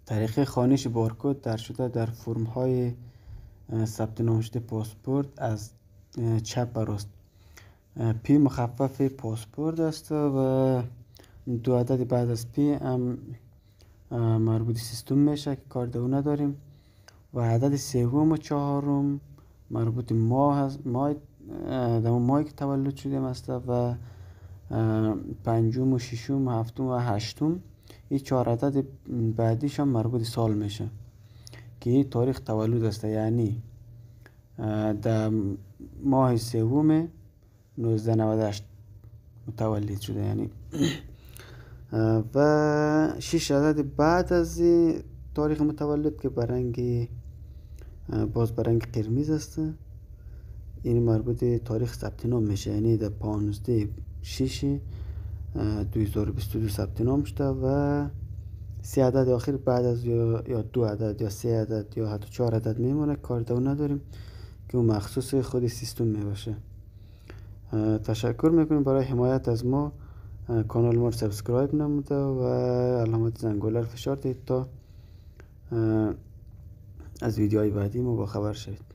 طریقه خوانش بارکد در شده در فرم های ثبت نام شده پاسپورت از چپ به راست. پی مخفف پاسپورت است و 2 عدد بعد از پی هم مربوط سیستم میشه که کار دو نداریم و عدد سوم و چهارم مربوط ماه هست، ماهی که تولد شدیم است و پنجم و ششم و هفتم و هشتم. این 4 عدد بعدیش هم مربوط سال میشه که این تاریخ تولد است، یعنی در ماه سوم 1998 متولد شده یعنی. و 6 عدد بعد از تاریخ متولد که باز برنگ قرمز است، این مربوط تاریخ ثبت نام میشه، یعنی در 15/6/2022 ثبت نام شده و 3 عدد آخر بعد از یا 2 عدد یا 3 عدد یا حتی 4 عدد میمونه، کار دو نداریم که اون مخصوص خود سیستم میباشه. تشکر میکنیم برای حمایت از ما. کانال ما رو سابسکرایب نموده و علامت زنگوله رو فشار دهید تا از ویدیوهای بعدی ما با خبر شوید.